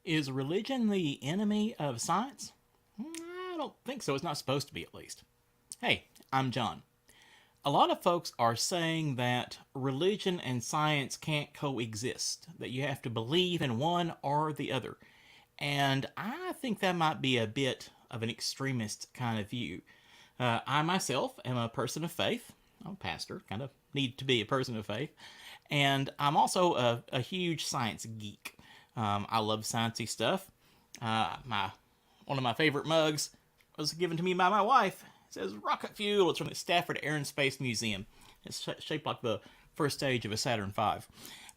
Is religion the enemy of science? I don't think so. It's not supposed to be, at least. Hey, I'm John. A lot of folks are saying that religion and science can't coexist, that you have to believe in one or the other. And I think that might be a bit of an extremist kind of view. I myself am a person of faith. I'm a pastor, kind of need to be a person of faith. And I'm also a huge science geek. I love sciencey stuff. My One of my favorite mugs was given to me by my wife. It says rocket fuel. It's from the Stafford Air and Space Museum. It's shaped like the first stage of a Saturn V.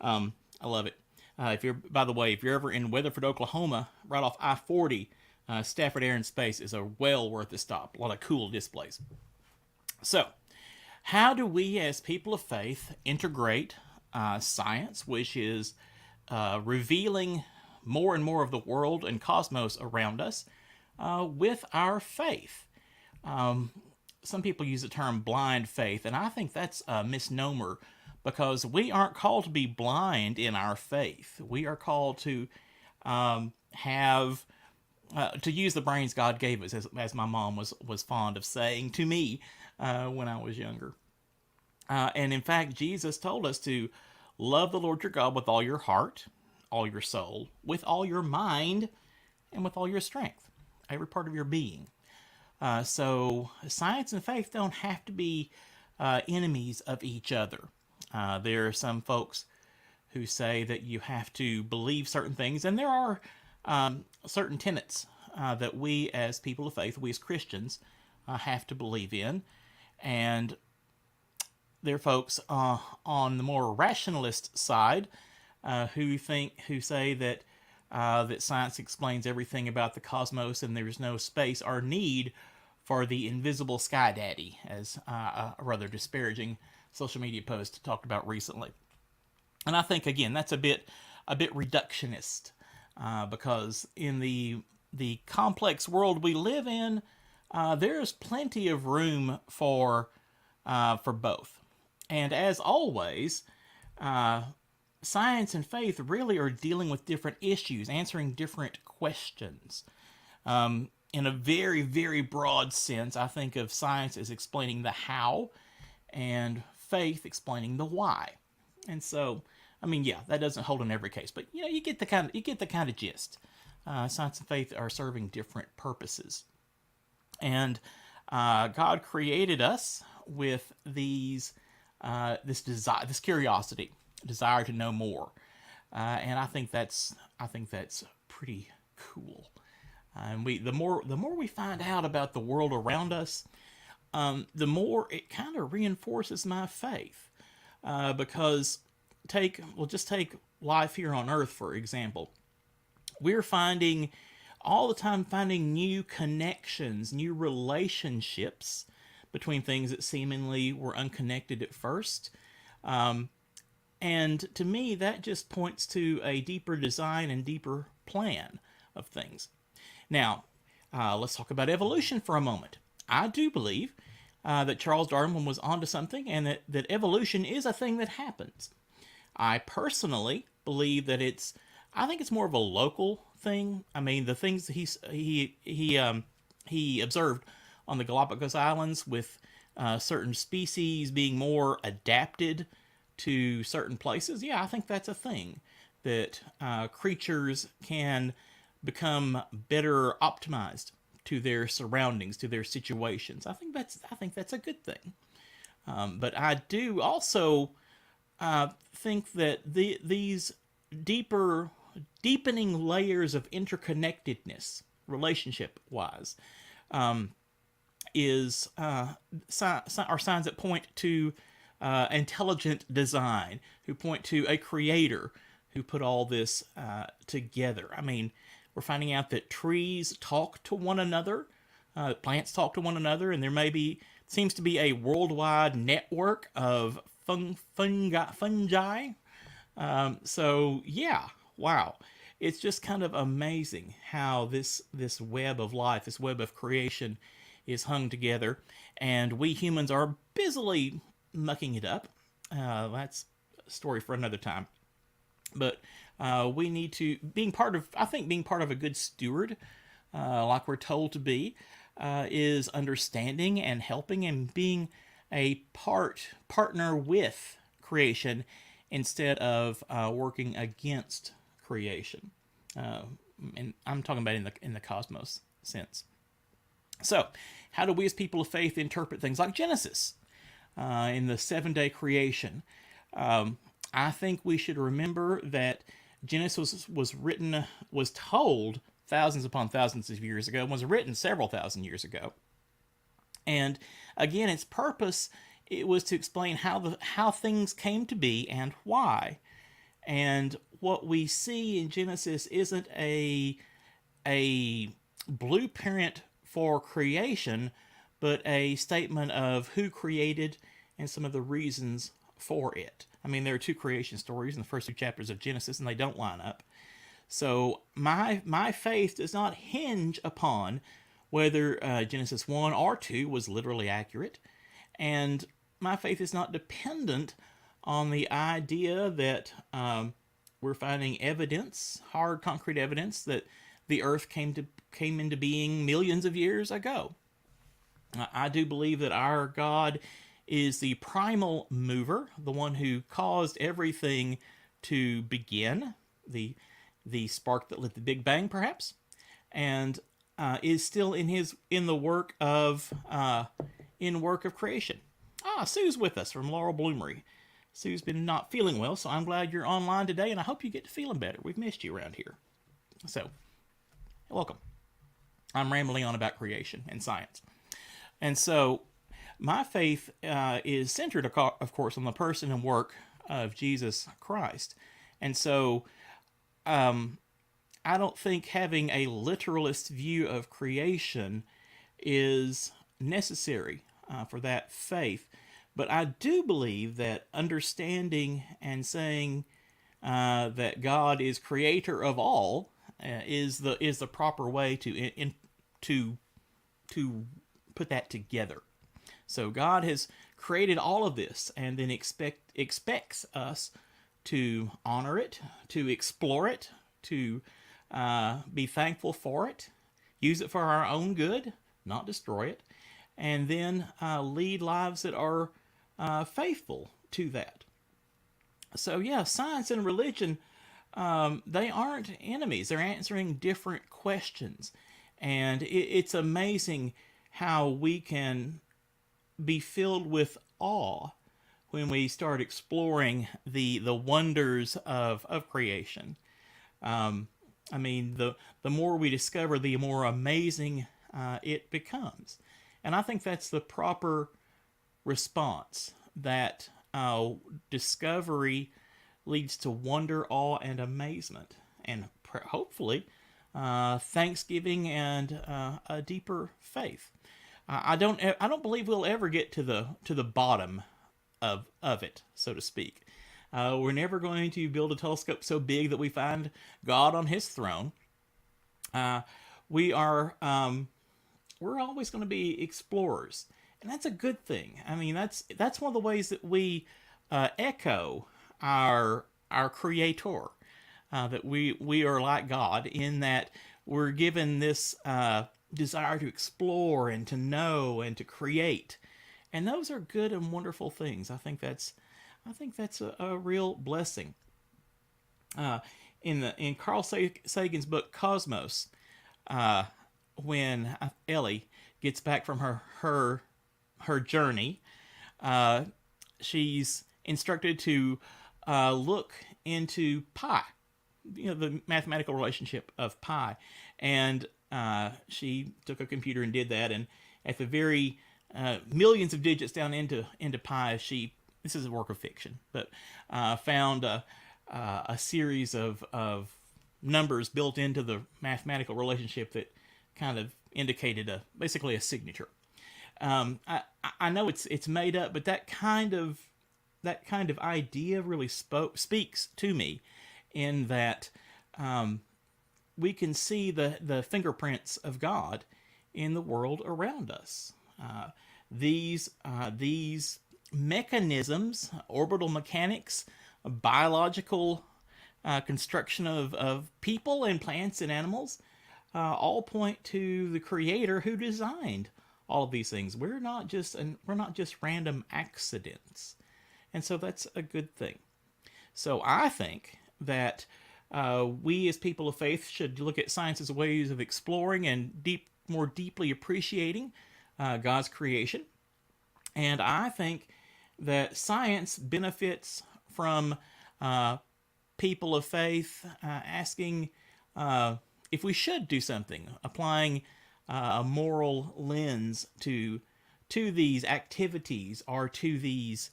I love it. By the way, if you're ever in Weatherford, Oklahoma, right off I-40, Stafford Air and Space is a well worth a stop. A lot of cool displays. So, how do we, as people of faith, integrate science, which is revealing more and more of the world and cosmos around us, with our faith? Some people use the term blind faith, and I think that's a misnomer because we aren't called to be blind in our faith. We are called to have to use the brains God gave us, as my mom was fond of saying to me when I was younger. And in fact, Jesus told us to love the Lord your God with all your heart, all your soul, with all your mind, and with all your strength, every part of your being. So science and faith don't have to be enemies of each other. There are some folks who say that you have to believe certain things, and there are certain tenets that we as people of faith, we as Christians, have to believe in. And there are folks on the more rationalist side who say that that science explains everything about the cosmos and there's no space or need for the invisible sky daddy, as a rather disparaging social media post talked about recently. And I think again that's a bit reductionist because in the complex world we live in, there's plenty of room for both. And as always, science and faith really are dealing with different issues, answering different questions. In a very, very broad sense, I think of science as explaining the how, and faith explaining the why. And so, I mean, yeah, that doesn't hold in every case, but you get the kind of gist. Science and faith are serving different purposes, and God created us with this desire, this curiosity, desire to know more, and I think that's pretty cool. And the more we find out about the world around us, the more it kind of reinforces my faith. Because just take life here on Earth for example. We're finding all the time finding new connections, new relationships between things that seemingly were unconnected at first. And to me, that just points to a deeper design and deeper plan of things. Now, let's talk about evolution for a moment. I do believe that Charles Darwin was onto something and that evolution is a thing that happens. I personally believe that I think it's more of a local thing. I mean, the things he observed on the Galapagos Islands with certain species being more adapted to certain places. Yeah, I think that's a thing that creatures can become better optimized to their surroundings, to their situations. I think that's a good thing. But I do also think that these deepening layers of interconnectedness, relationship-wise, are signs that point to intelligent design, who point to a creator who put all this together. I mean, we're finding out that trees talk to one another, plants talk to one another, and seems to be a worldwide network of fungi. So yeah, wow. It's just kind of amazing how this web of life, this web of creation, is hung together, and we humans are busily mucking it up. That's a story for another time. But We need to being part of. I think being part of a good steward, like we're told to be, is understanding and helping and being a partner with creation instead of working against creation. Uh, and I'm talking about in the cosmos sense. So, how do we as people of faith interpret things like Genesis in the 7 day creation? I think we should remember that Genesis was told thousands upon thousands of years ago, and was written several thousand years ago. And again, its purpose it was to explain how things came to be and why. And what we see in Genesis isn't a blueprint for creation, but a statement of who created and some of the reasons for it. I mean, there are two creation stories in the first two chapters of Genesis, and they don't line up. So my faith does not hinge upon whether Genesis 1 or 2 was literally accurate, and my faith is not dependent on the idea that we're finding evidence, hard concrete evidence, that the earth came into being millions of years ago. I do believe that our God is the primal mover, the one who caused everything to begin, the spark that lit the Big Bang, perhaps, and is still in the work of creation. Sue's with us from Laurel Bloomery. Sue's been not feeling well, so I'm glad you're online today, and I hope you get to feeling better. We've missed you around here. So, welcome. I'm rambling on about creation and science. And so, my faith is centered, of course, on the person and work of Jesus Christ. And so, I don't think having a literalist view of creation is necessary for that faith. But I do believe that understanding and saying that God is creator of all is the proper way to put that together. So God has created all of this, and then expects us to honor it, to explore it, to be thankful for it, use it for our own good, not destroy it, and then lead lives that are faithful to that. So yeah, science and religion, they aren't enemies. They're answering different questions. And it's amazing how we can be filled with awe when we start exploring the wonders of creation. I mean, the more we discover, the more amazing it becomes. And I think that's the proper response, that discovery leads to wonder, awe, and amazement, and hopefully thanksgiving and a deeper faith. I don't believe we'll ever get to the bottom of it, so to speak. We're never going to build a telescope so big that we find God on His throne. We're always going to be explorers, and that's a good thing. I mean, that's one of the ways that we echo our Creator, that we are like God in that we're given this desire to explore and to know and to create, and those are good and wonderful things. I think that's a real blessing. In Carl Sagan's book Cosmos, when Ellie gets back from her journey, she's instructed to look into pi, the mathematical relationship of pi, and she took a computer and did that, and at the very millions of digits down into pi, this is a work of fiction, but found a series of numbers built into the mathematical relationship that kind of indicated basically a signature. I know it's made up, but that kind of idea really speaks to me, in that we can see the fingerprints of God in the world around us. These mechanisms, orbital mechanics, biological construction of people and plants and animals, all point to the Creator who designed all of these things. We're not just random accidents, and so that's a good thing. So I think that we as people of faith should look at science as ways of exploring and more deeply appreciating God's creation. And I think that science benefits from people of faith asking if we should do something, applying a moral lens to these activities or to these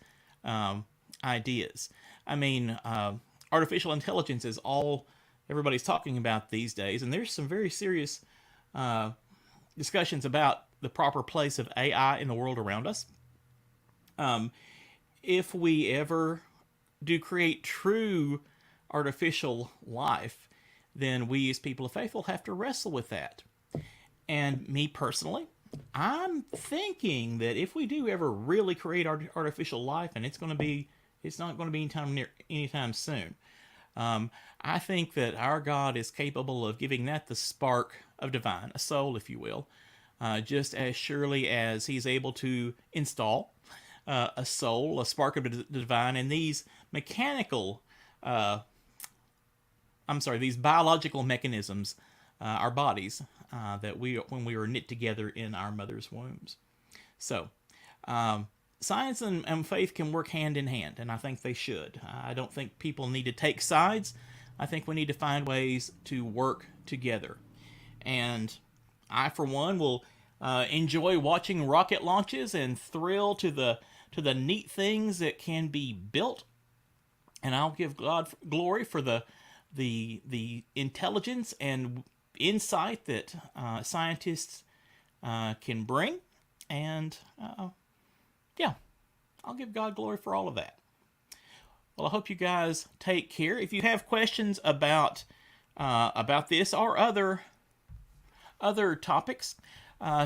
ideas. I mean, artificial intelligence is all everybody's talking about these days, and there's some very serious discussions about the proper place of AI in the world around us. If we ever do create true artificial life, then we as people of faith will have to wrestle with that. And me personally, I'm thinking that if we do ever really create artificial life, and it's not going to be anytime soon, I think that our God is capable of giving that the spark of divine, a soul, if you will, just as surely as He's able to install a soul, a spark of the divine, in these these biological mechanisms, our bodies, that when we were knit together in our mother's wombs. So, science and faith can work hand in hand, and I think they should. I don't think people need to take sides. I think we need to find ways to work together. And I, for one, will enjoy watching rocket launches and thrill to the neat things that can be built. And I'll give God glory for the intelligence and insight that scientists can bring. And yeah, I'll give God glory for all of that. Well, I hope you guys take care. If you have questions about this or other topics,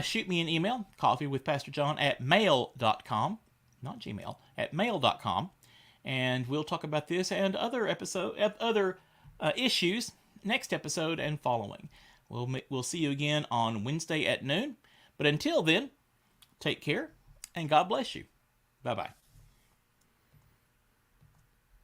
shoot me an email, coffeewithpastorjohn@mail.com, not Gmail, at mail.com, and we'll talk about this and other issues next episode and following. We'll see you again on Wednesday at noon. But until then, take care and God bless you. Bye-bye.